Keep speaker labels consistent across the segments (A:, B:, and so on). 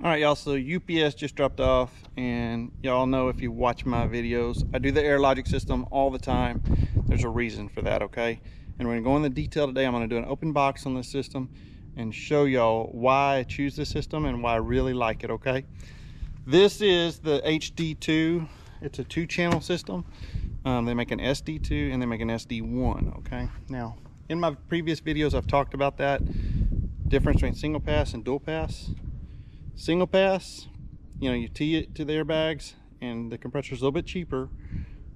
A: All right, y'all, so UPS just dropped off, and y'all know if you watch my videos, I do the AirLOGIQ system all the time. There's a reason for that, okay? And we're gonna go into detail today. I'm gonna do an open box on this system and show y'all why I choose this system and why I really like it, okay? This is the HD2. It's a 2-channel system. They make an SD2 and they make an SD1, okay? Now, in my previous videos, I've talked about that difference between single pass and dual pass. Single pass, you know, you tee it to the airbags and the compressor is a little bit cheaper,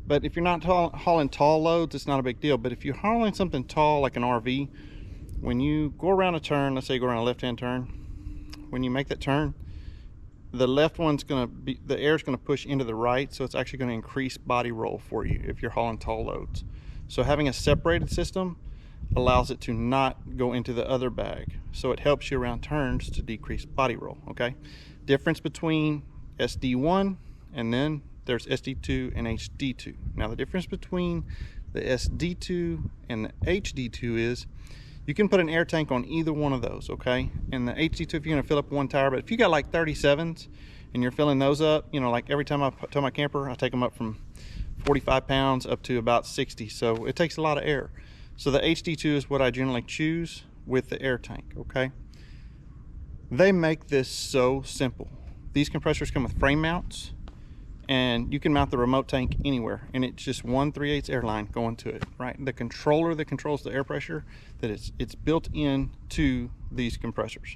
A: but if you're not hauling tall loads, it's not a big deal. But if you're hauling something tall like an RV, when you go around a turn, let's say you go around a left-hand turn, when you make that turn, the left one's gonna be, the air is gonna push into the right, so it's actually gonna increase body roll for you if you're hauling tall loads. So having a separated system allows it to not go into the other bag, so it helps you around turns to decrease body roll, okay? Difference between SD1 and then there's SD2 and HD2. Now the difference between the SD2 and the HD2 is you can put an air tank on either one of those, okay? And the HD2, if you're gonna fill up one tire, but if you got like 37s and you're filling those up, you know, like every time I tow my camper, I take them up from 45 pounds up to about 60, so it takes a lot of air. So the HD2 is what I generally choose with the air tank, okay? They make this so simple. These compressors come with frame mounts, and you can mount the remote tank anywhere, and it's just 1/3/8 air line going to it, right? The controller that controls the air pressure, that it's built in to these compressors.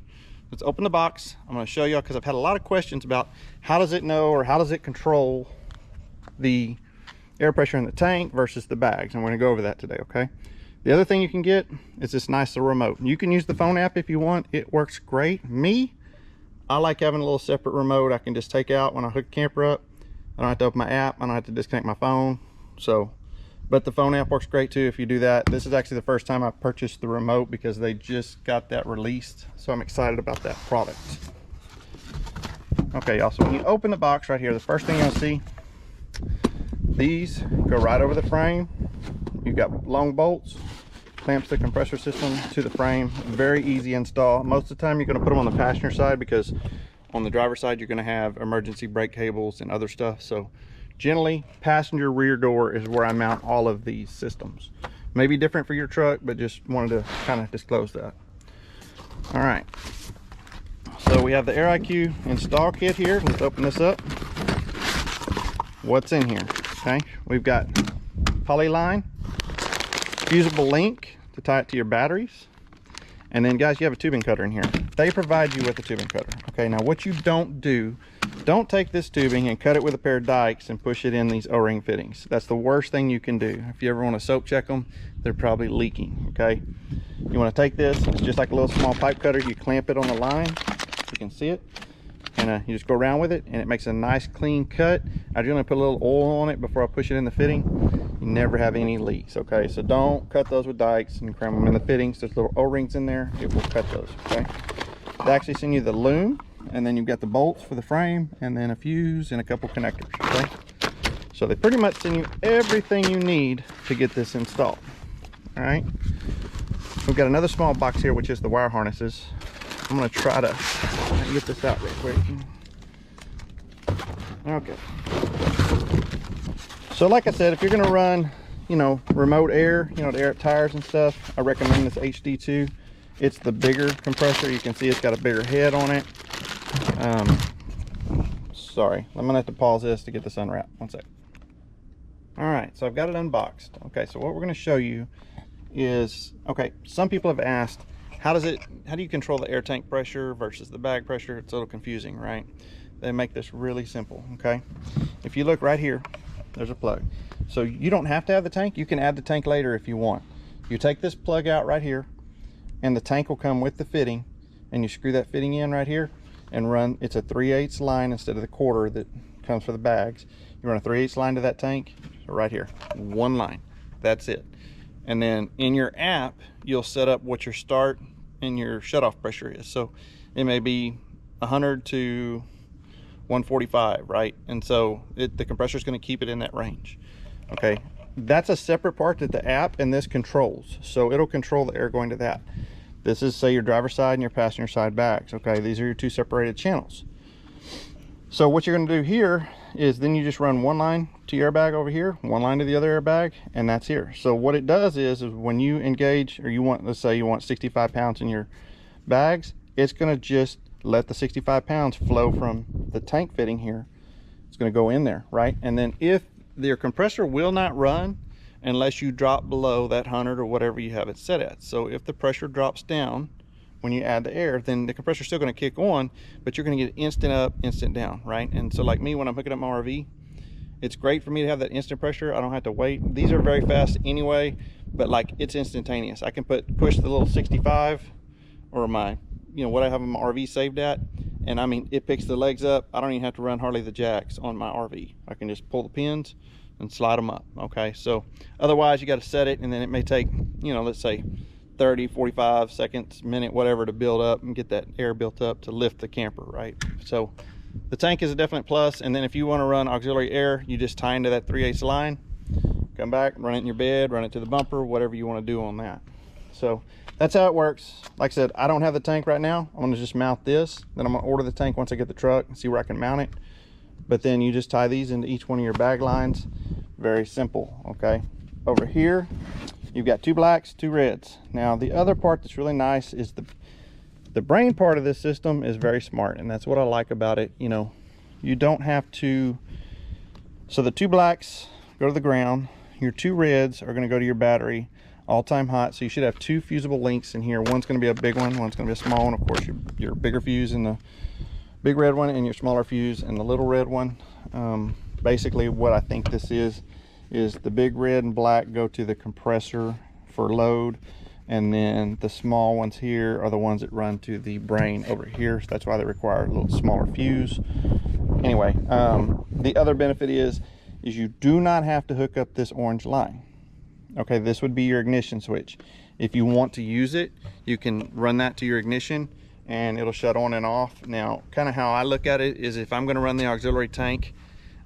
A: Let's open the box. I'm gonna show y'all, because I've had a lot of questions about how does it know or how does it control the air pressure in the tank versus the bags, and we're gonna go over that today, okay? The other thing you can get is this nice little remote. You can use the phone app if you want. It works great. Me, I like having a little separate remote I can just take out when I hook the camper up. I don't have to open my app. I don't have to disconnect my phone. So, but the phone app works great too if you do that. This is actually the first time I purchased the remote because they just got that released. So I'm excited about that product. Okay, y'all, so when you open the box right here, the first thing you'll see, these go right over the frame. You've got long bolts, clamps the compressor system to the frame. Very easy install. Most of the time you're going to put them on the passenger side, because on the driver's side you're going to have emergency brake cables and other stuff. So generally passenger rear door is where I mount all of these systems. Maybe different for your truck, but just wanted to kind of disclose that. All right, so we have the AirIQ install kit here. Let's open this up. What's in here? Okay, we've got polyline, fusible link to tie it to your batteries, and then guys, you have a tubing cutter in here. They provide you with a tubing cutter. Okay, now what you don't do, don't take this tubing and cut it with a pair of dikes and push it in these O-ring fittings. That's the worst thing you can do. If you ever want to soap check them, they're probably leaking. Okay, you want to take this, it's just like a little small pipe cutter. You clamp it on the line, you can see it, and you just go around with it, and it makes a nice clean cut. I generally put a little oil on it before I push it in the fitting. You never have any leaks, okay? So don't cut those with dikes and cram them in the fittings. There's little O-rings in there, it will cut those, okay? They actually send you the loom, and then you've got the bolts for the frame, and then a fuse and a couple connectors, okay? So they pretty much send you everything you need to get this installed, all right? We've got another small box here, which is the wire harnesses. I'm gonna try to get this out real quick. Okay. So like I said, if you're gonna run, you know, remote air, you know, to air up tires and stuff, I recommend this HD2. It's the bigger compressor. You can see it's got a bigger head on it. Sorry, I'm gonna have to pause this to get this unwrapped. One sec. All right, so I've got it unboxed. Okay, so what we're gonna show you is, okay, some people have asked, how do you control the air tank pressure versus the bag pressure? It's a little confusing, right? They make this really simple, okay? If you look right here, there's a plug. So you don't have to have the tank. You can add the tank later if you want. You take this plug out right here, and the tank will come with the fitting, and you screw that fitting in right here and run, it's a 3/8 line instead of the quarter that comes for the bags. You run a 3/8 line to that tank, right here, one line, that's it. And then in your app, you'll set up what your start and your shutoff pressure is. So it may be 100 to 145, right? And so the compressor is going to keep it in that range. Okay, that's a separate part that the app and this controls. So it'll control the air going to that. This is, say, your driver's side and your passenger side bags. Okay, these are your two separated channels. So what you're going to do here is then you just run one line to your airbag over here, one line to the other airbag, and that's here. So what it does is when you engage, or you want, let's say you want 65 pounds in your bags, it's going to just let the 65 pounds flow from the tank fitting here. It's going to go in there, right? And then if your compressor will not run unless you drop below that 100 or whatever you have it set at. So if the pressure drops down when you add the air, then the compressor's still going to kick on, but you're going to get instant up, instant down, right? And so like me, when I'm hooking up my RV, it's great for me to have that instant pressure. I don't have to wait. These are very fast anyway, but like it's instantaneous. I can push the little 65 or my, you know, what I have in my RV saved at, and I mean, it picks the legs up. I don't even have to run hardly the jacks on my RV. I can just pull the pins and slide them up, okay? So otherwise you got to set it, and then it may take, you know, let's say 30, 45 seconds, minute, whatever, to build up and get that air built up to lift the camper, right? So the tank is a definite plus. And then if you want to run auxiliary air, you just tie into that 3/8 line, come back, run it in your bed, run it to the bumper, whatever you want to do on that. So that's how it works. Like I said, I don't have the tank right now. I'm going to just mount this. Then I'm going to order the tank once I get the truck and see where I can mount it. But then you just tie these into each one of your bag lines. Very simple, okay? Over here, you've got 2 blacks, 2 reds. Now the other part that's really nice is the brain part of this system is very smart, and that's what I like about it. You know, you don't have to, so the 2 blacks go to the ground, your 2 reds are going to go to your battery, all-time hot. So you should have 2 fusible links in here. One's going to be a big one, one's going to be a small one. Of course, your bigger fuse in the big red one, and your smaller fuse in the little red one. Basically what I think this is the big red and black go to the compressor for load, and then the small ones here are the ones that run to the brain over here. So that's why they require a little smaller fuse. Anyway, the other benefit is you do not have to hook up this orange line. Okay, this would be your ignition switch. If you want to use it, you can run that to your ignition and it'll shut on and off. Now, kind of how I look at it is, if I'm going to run the auxiliary tank,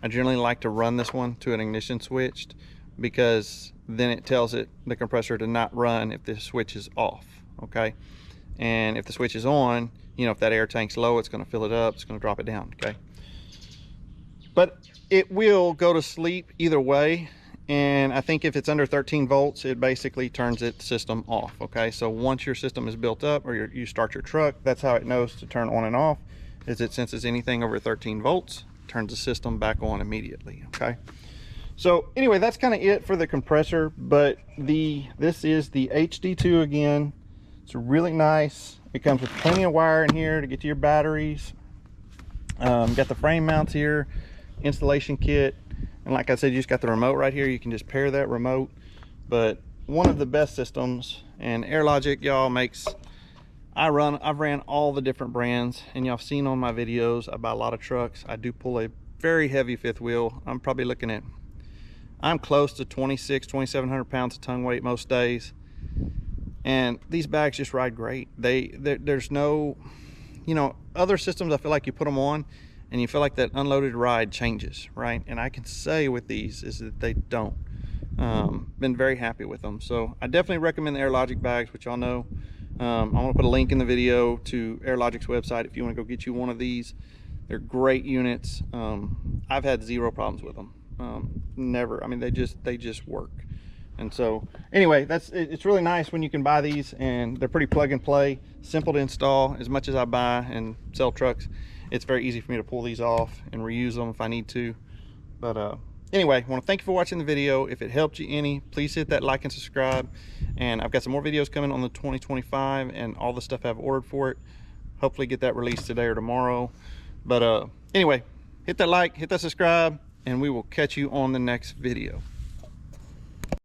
A: I generally like to run this one to an ignition switch, because then it tells it, the compressor, to not run if the switch is off, okay? And if the switch is on, you know, if that air tank's low, it's going to fill it up, it's going to drop it down, okay? But it will go to sleep either way. And I think if it's under 13 volts, it basically turns its system off, okay? So once your system is built up, or you start your truck, that's how it knows to turn on and off, is it senses anything over 13 volts, turns the system back on immediately, okay? So anyway, that's kind of it for the compressor. But this is the HD2 again. It's really nice. It comes with plenty of wire in here to get to your batteries. Got the frame mounts here, installation kit. And like I said, you just got the remote right here. You can just pair that remote. But one of the best systems, and AirLogiq, y'all, makes, I've ran all the different brands, and y'all have seen on my videos, I buy a lot of trucks. I do pull a very heavy fifth wheel. I'm probably looking at, I'm close to 2,700 pounds of tongue weight most days. And these bags just ride great. There's no, you know, other systems, I feel like you put them on and you feel like that unloaded ride changes, right? And I can say with these is that they don't. Been very happy with them. So I definitely recommend the AirLogiq bags, which y'all know. I'm gonna put a link in the video to AirLogiq's website if you wanna go get you one of these. They're great units. I've had 0 problems with them. Never. I mean, they just work. And so anyway, it's really nice when you can buy these, and they're pretty plug and play, simple to install. As much as I buy and sell trucks, it's very easy for me to pull these off and reuse them if I need to. But anyway, I want to thank you for watching the video. If it helped you any, please hit that like and subscribe. And I've got some more videos coming on the 2025 and all the stuff I've ordered for it. Hopefully get that released today or tomorrow. But anyway, hit that like, hit that subscribe, and we will catch you on the next video.